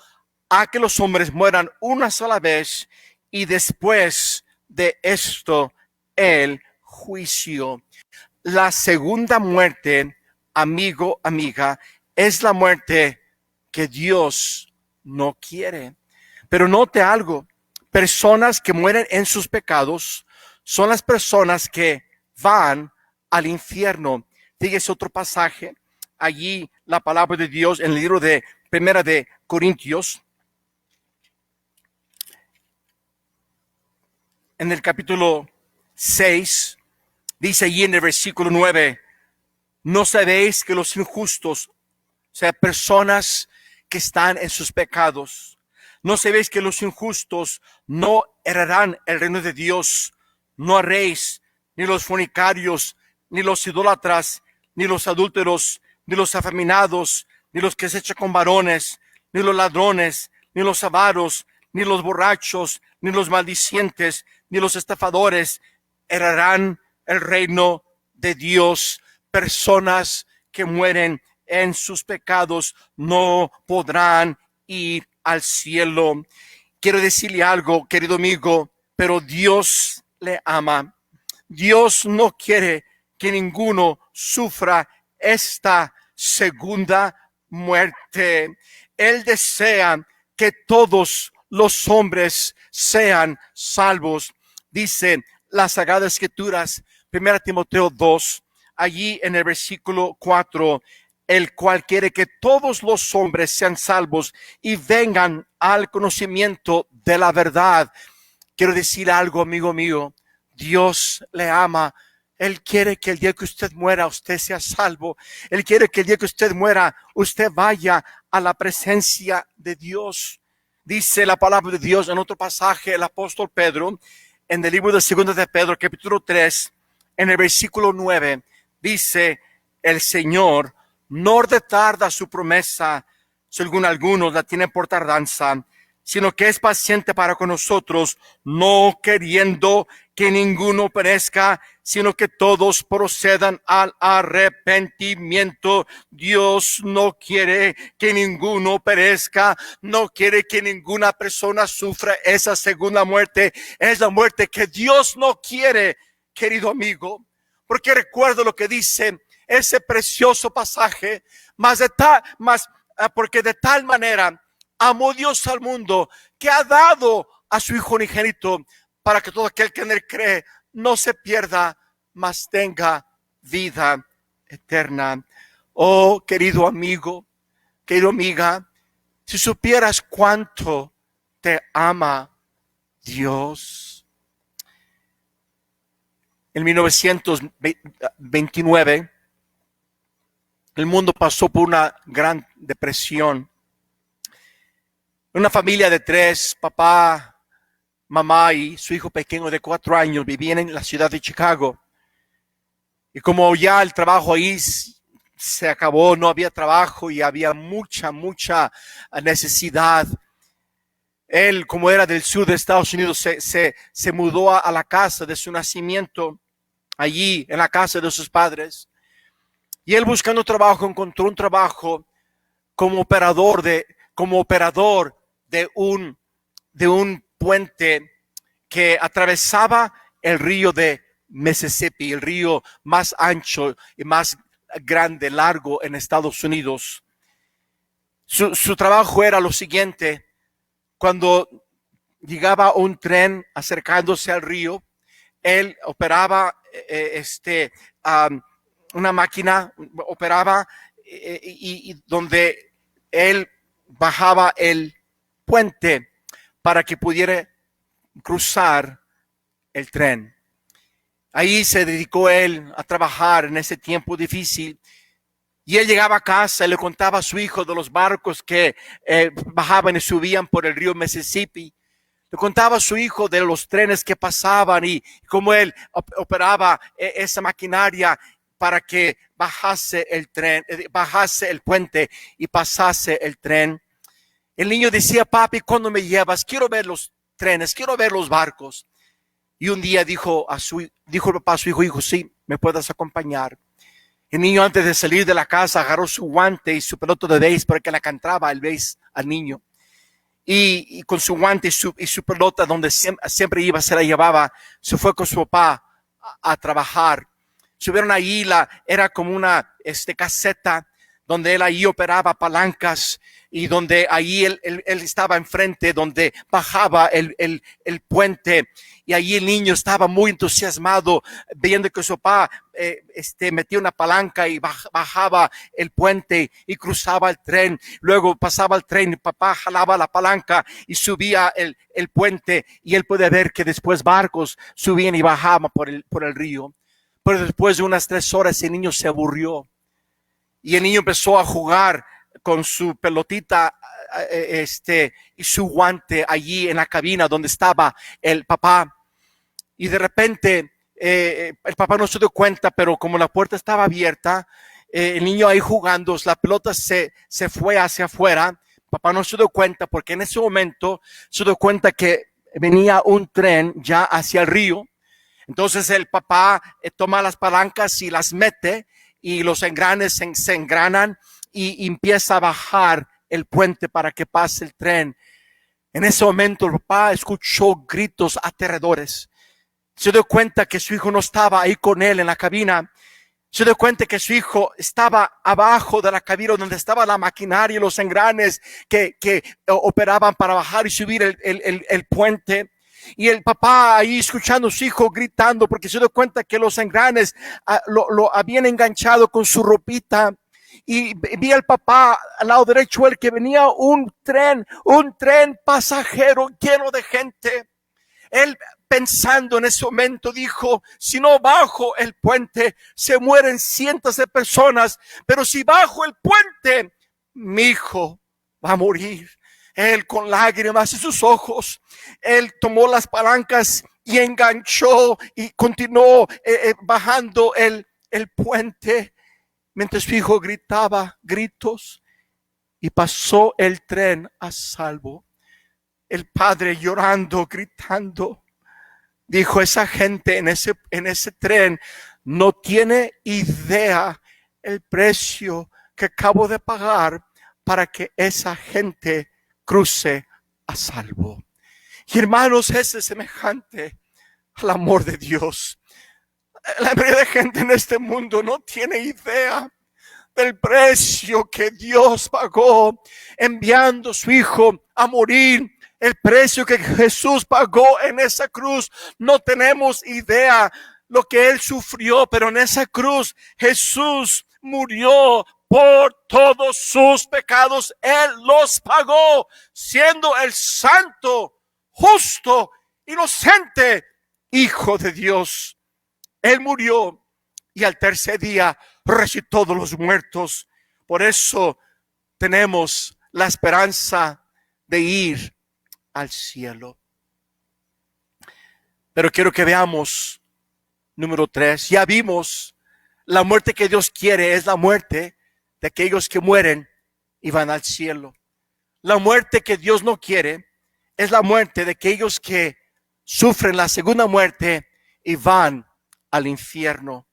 a que los hombres mueran una sola vez y después de esto el juicio. La segunda muerte, amigo, amiga, es la muerte que Dios no quiere. Pero note algo, personas que mueren en sus pecados son las personas que van al infierno. Fíjese otro pasaje, allí la palabra de Dios en el libro de Primera de Corintios, en el capítulo 6, dice allí en el versículo 9, ¿no sabéis que los injustos, o sea, personas que están en sus pecados, no sabéis que los injustos no heredarán el reino de Dios? No haréis, ni los fornicarios, ni los idólatras, ni los adúlteros, ni los afeminados, ni los que se echan con varones, ni los ladrones, ni los avaros, ni los borrachos, ni los maldicientes, ni los estafadores heredarán el reino de Dios. Personas que mueren en sus pecados no podrán ir al cielo. Quiero decirle algo, querido amigo, pero Dios le ama. Dios no quiere que ninguno sufra esta segunda muerte. Él desea que todos los hombres sean salvos. Dice las Sagradas Escrituras, 1 Timoteo 2, allí en el versículo 4, el cual quiere que todos los hombres sean salvos y vengan al conocimiento de la verdad. Quiero decir algo, amigo mío, Dios le ama. Él quiere que el día que usted muera, usted sea salvo. Él quiere que el día que usted muera, usted vaya a la presencia de Dios. Dice la palabra de Dios en otro pasaje, el apóstol Pedro, en el libro de 2 de Pedro, capítulo 3, en el versículo 9, dice, el Señor no retarda su promesa, según algunos la tienen por tardanza, sino que es paciente para con nosotros, no queriendo que ninguno perezca, sino que todos procedan al arrepentimiento. Dios no quiere que ninguno perezca, no quiere que ninguna persona sufra esa segunda muerte. Es la muerte que Dios no quiere, querido amigo, porque recuerdo lo que dice ese precioso pasaje, porque de tal manera amó Dios al mundo que ha dado a su Hijo unigénito para que todo aquel que en él cree no se pierda, mas tenga vida eterna. Oh, querido amigo, querida amiga, si supieras cuánto te ama Dios. En 1929, el mundo pasó por una gran depresión. Una familia de 3, papá, mamá y su hijo pequeño de 4 años, vivían en la ciudad de Chicago. Y como ya el trabajo ahí se acabó, no había trabajo y había mucha necesidad. Él, como era del sur de Estados Unidos, se mudó a la casa de su nacimiento, allí en la casa de sus padres. Y él, buscando trabajo, encontró un trabajo como operador de un puente que atravesaba el río de Mississippi, el río más ancho y más grande, largo en Estados Unidos. Su trabajo era lo siguiente: cuando llegaba un tren acercándose al río, él operaba una máquina, y donde él bajaba el puente para que pudiera cruzar el tren. Ahí se dedicó él a trabajar en ese tiempo difícil. Y él llegaba a casa y le contaba a su hijo de los barcos que bajaban y subían por el río Mississippi. Le contaba a su hijo de los trenes que pasaban y cómo él operaba esa maquinaria para que bajase el tren, bajase el puente y pasase el tren. El niño decía: papi, ¿cuándo me llevas? Quiero ver los trenes, quiero ver los barcos. Y un día dijo el papá a su hijo: sí, me puedes acompañar. El niño, antes de salir de la casa, agarró su guante y su pelota de béis porque le cantaba el béis al niño. Y con su guante y su pelota, donde siempre iba, se la llevaba, se fue con su papá a trabajar. Subieron ahí, era como una caseta donde él ahí operaba palancas y donde ahí él estaba enfrente, donde bajaba el puente. Y ahí el niño estaba muy entusiasmado viendo que su papá metía una palanca y bajaba el puente y cruzaba el tren. Luego pasaba el tren y papá jalaba la palanca y subía el puente, y él puede ver que después barcos subían y bajaban por el río. Pero después de unas 3 horas el niño se aburrió y el niño empezó a jugar con su pelotita y su guante allí en la cabina donde estaba el papá. Y de repente el papá no se dio cuenta, pero como la puerta estaba abierta, el niño ahí jugando, la pelota se fue hacia afuera. Papá no se dio cuenta porque en ese momento se dio cuenta que venía un tren ya hacia el río. Entonces el papá toma las palancas y las mete, y los engranes se engranan y empieza a bajar el puente para que pase el tren. En ese momento el papá escuchó gritos aterradores. Se dio cuenta que su hijo no estaba ahí con él en la cabina. Se dio cuenta que su hijo estaba abajo de la cabina donde estaba la maquinaria y los engranes que operaban para bajar y subir el puente. Y el papá ahí escuchando a su hijo gritando porque se dio cuenta que los engranes lo habían enganchado con su ropita. Y vi al papá al lado derecho, el que venía un tren pasajero lleno de gente. Él, pensando en ese momento, dijo: si no bajo el puente, se mueren cientos de personas, pero si bajo el puente, mi hijo va a morir. Él, con lágrimas en sus ojos, él tomó las palancas y enganchó y continuó bajando el puente, mientras su hijo gritaba gritos, y pasó el tren a salvo. El padre, llorando, gritando, dijo: esa gente en ese tren no tiene idea el precio que acabo de pagar para que esa gente cruce a salvo. Y hermanos, ese es semejante al amor de Dios. La mayoría de gente en este mundo no tiene idea del precio que Dios pagó enviando a su hijo a morir. El precio que Jesús pagó en esa cruz. No tenemos idea lo que él sufrió, pero en esa cruz Jesús murió por todos sus pecados. Él los pagó, siendo el santo, justo, inocente Hijo de Dios. Él murió y al tercer día resucitó de los muertos. Por eso tenemos la esperanza de ir al cielo. Pero quiero que veamos número 3. Ya vimos la muerte que Dios quiere es la muerte de aquellos que mueren y van al cielo. La muerte que Dios no quiere es la muerte de aquellos que sufren la segunda muerte y van al infierno.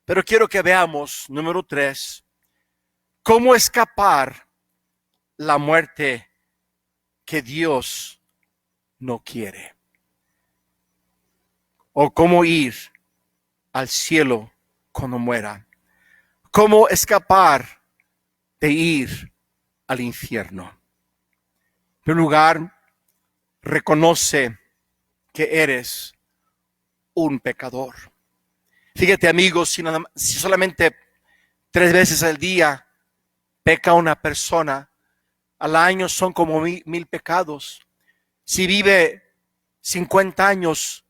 Pero quiero que veamos número 3, cómo escapar la muerte que Dios no quiere, o cómo ir al cielo cuando muera. Cómo escapar de ir al infierno. En primer lugar, reconoce que eres un pecador. Fíjate, amigos, si solamente 3 veces al día peca una persona, al año son como 1000 pecados. Si vive 50 años,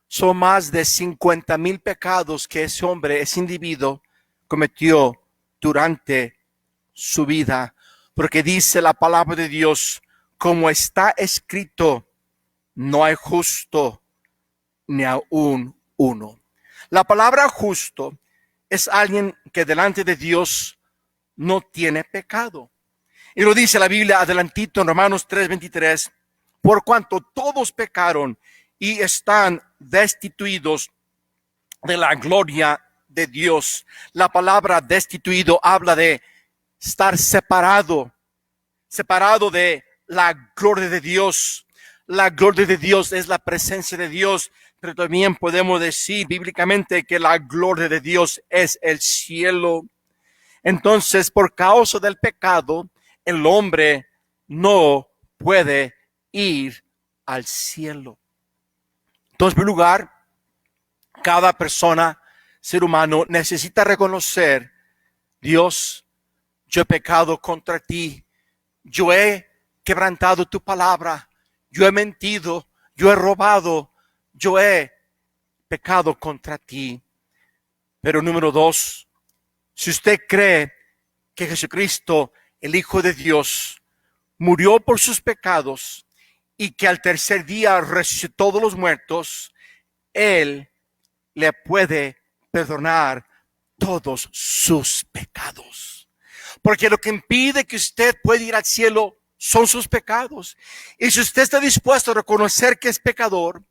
son más de 50,000 pecados que ese hombre, ese individuo, cometió durante su vida. Porque dice la palabra de Dios, como está escrito, no hay justo ni aún uno. La palabra justo es alguien que delante de Dios no tiene pecado. Y lo dice la Biblia adelantito en Romanos 3:23, por cuanto todos pecaron y están destituidos de la gloria de Dios. La palabra destituido habla de estar separado de la gloria de Dios. La gloria de Dios es la presencia de Dios, pero también podemos decir bíblicamente que la gloria de Dios es el cielo. Entonces, por causa del pecado, el hombre no puede ir al cielo. Entonces, en primer lugar, cada persona, ser humano, necesita reconocer: Dios, yo he pecado contra ti, yo he quebrantado tu palabra, yo he mentido, yo he robado, yo he pecado contra ti. Pero número dos, si usted cree que Jesucristo, el Hijo de Dios, murió por sus pecados y que al tercer día resucitó de los muertos, Él le puede perdonar todos sus pecados. Porque lo que impide que usted pueda ir al cielo son sus pecados. Y si usted está dispuesto a reconocer que es pecador,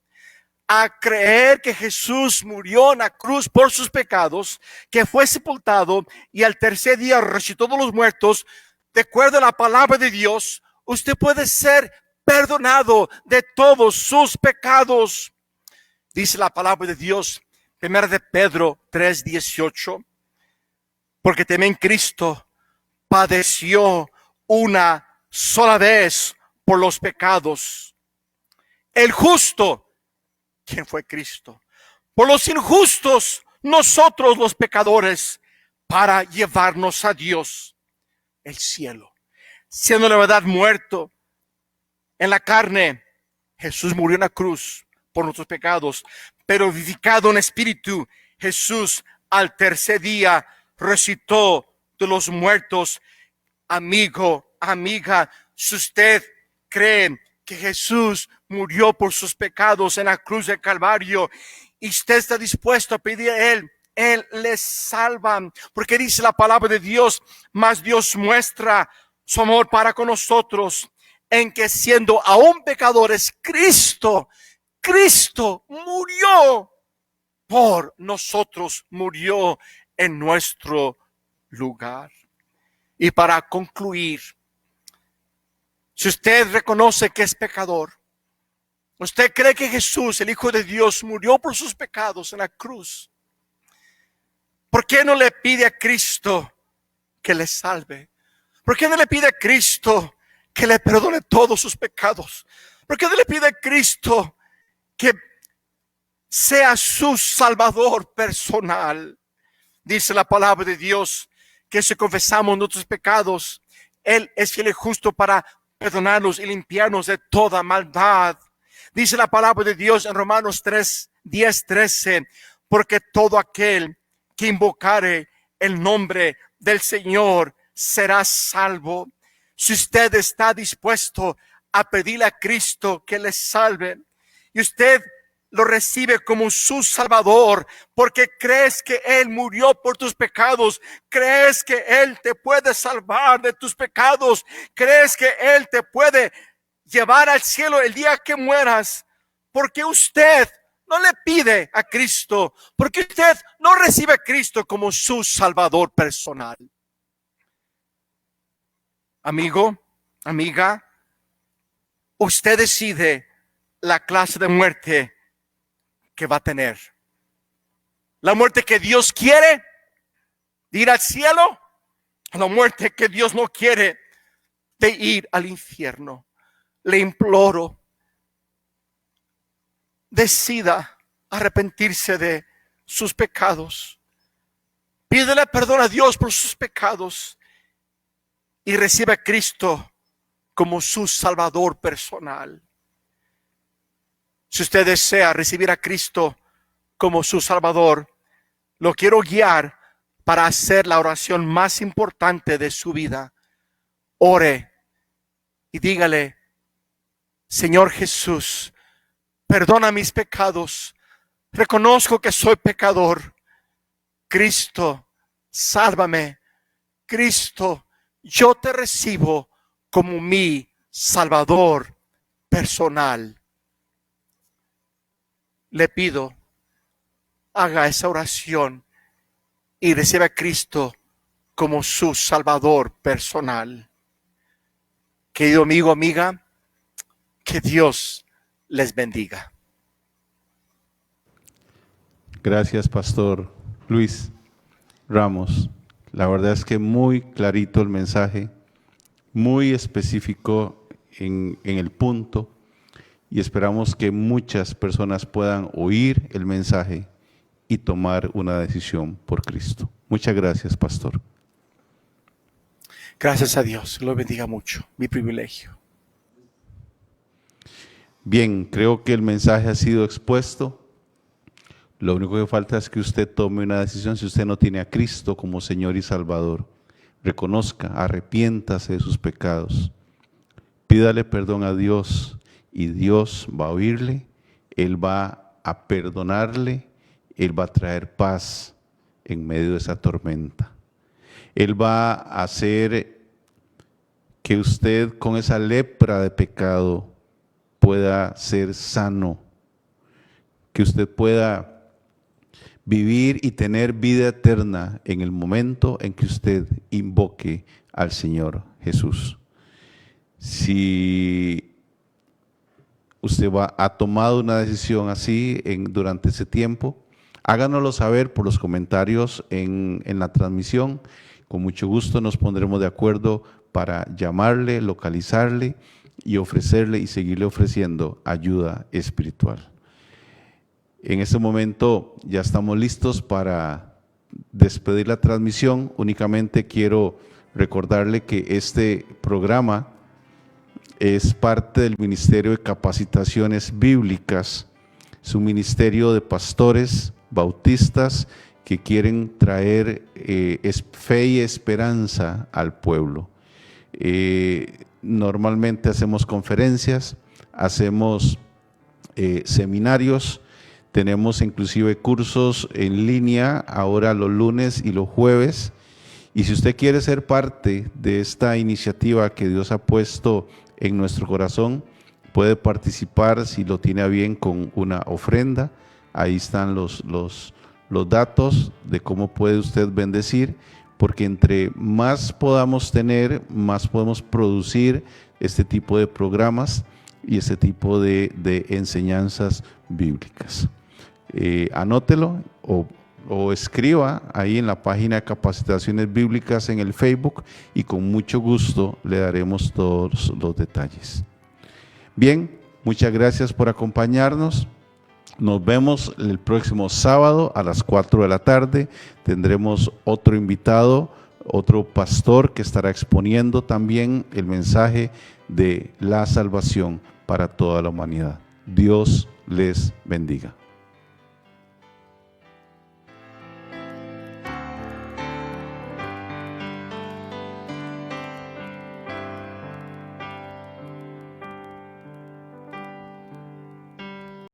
a creer que Jesús murió en la cruz por sus pecados, que fue sepultado y al tercer día resucitó de los muertos, de acuerdo a la palabra de Dios, usted puede ser perdonado de todos sus pecados. Dice la palabra de Dios, 1 de Pedro 3:18, porque también Cristo padeció una sola vez por los pecados, el justo, quien fue Cristo, por los injustos, nosotros los pecadores, para llevarnos a Dios, el cielo. Siendo la verdad muerto en la carne, Jesús murió en la cruz por nuestros pecados, pero vivificado en espíritu, Jesús al tercer día resucitó de los muertos. Amigo, amiga, si usted cree que Jesús murió por sus pecados en la cruz del Calvario y usted está dispuesto a pedir a Él le salva, porque dice la palabra de Dios: mas Dios muestra su amor para con nosotros en que siendo aún pecadores, Cristo murió por nosotros, murió en nuestro lugar. Y para concluir, si usted reconoce que es pecador, usted cree que Jesús, el Hijo de Dios, murió por sus pecados en la cruz, ¿por qué no le pide a Cristo que le salve? ¿Por qué no le pide a Cristo que le perdone todos sus pecados? ¿Por qué no le pide a Cristo que sea su Salvador personal? Dice la palabra de Dios que si confesamos nuestros pecados, Él es fiel y justo para perdonarnos y limpiarnos de toda maldad. Dice la palabra de Dios en Romanos 10:13, porque todo aquel que invocare el nombre del Señor será salvo. Si usted está dispuesto a pedirle a Cristo que le salve y usted lo recibe como su Salvador, porque crees que Él murió por tus pecados, crees que Él te puede salvar de tus pecados, crees que Él te puede llevar al cielo el día que mueras, porque usted no le pide a Cristo, porque usted no recibe a Cristo como su Salvador personal. Amigo, amiga, usted decide la clase de muerte que va a tener. La muerte que Dios quiere, de ir al cielo, o la muerte que Dios no quiere, de ir al infierno. Le imploro, decida arrepentirse de sus pecados. Pídele perdón a Dios por sus pecados y recibe a Cristo como su Salvador personal. Si usted desea recibir a Cristo como su Salvador, lo quiero guiar para hacer la oración más importante de su vida. Ore y dígale: Señor Jesús, perdona mis pecados. Reconozco que soy pecador. Cristo, sálvame. Cristo, yo te recibo como mi Salvador personal. Le pido, haga esa oración y reciba a Cristo como su Salvador personal. Querido amigo, amiga, que Dios les bendiga. Gracias, Pastor Luis Ramos. La verdad es que muy clarito el mensaje, muy específico en el punto, y esperamos que muchas personas puedan oír el mensaje y tomar una decisión por Cristo. Muchas gracias, pastor. Gracias a Dios, lo bendiga mucho, mi privilegio. Bien, creo que el mensaje ha sido expuesto. Lo único que falta es que usted tome una decisión. Si usted no tiene a Cristo como Señor y Salvador, reconozca, arrepiéntase de sus pecados, pídale perdón a Dios y Dios va a oírle, Él va a perdonarle, Él va a traer paz en medio de esa tormenta. Él va a hacer que usted con esa lepra de pecado pueda ser sano, que usted pueda vivir y tener vida eterna en el momento en que usted invoque al Señor Jesús. Si usted ha tomado una decisión así durante ese tiempo, háganoslo saber por los comentarios en la transmisión. Con mucho gusto nos pondremos de acuerdo para llamarle, localizarle y ofrecerle y seguirle ofreciendo ayuda espiritual. En este momento ya estamos listos para despedir la transmisión. Únicamente quiero recordarle que este programa es parte del Ministerio de Capacitaciones Bíblicas. Es un ministerio de pastores bautistas que quieren traer fe y esperanza al pueblo. Normalmente hacemos conferencias, hacemos seminarios, tenemos inclusive cursos en línea ahora los lunes y los jueves. Y si usted quiere ser parte de esta iniciativa que Dios ha puesto en nuestro corazón, puede participar si lo tiene a bien con una ofrenda. Ahí están los datos de cómo puede usted bendecir, porque entre más podamos tener, más podemos producir este tipo de programas y este tipo de enseñanzas bíblicas. Anótelo o escriba ahí en la página de Capacitaciones Bíblicas en el Facebook y con mucho gusto le daremos todos los detalles. Bien, muchas gracias por acompañarnos. Nos vemos el próximo sábado a las 4 de la tarde. Tendremos otro invitado, otro pastor que estará exponiendo también el mensaje de la salvación para toda la humanidad. Dios les bendiga.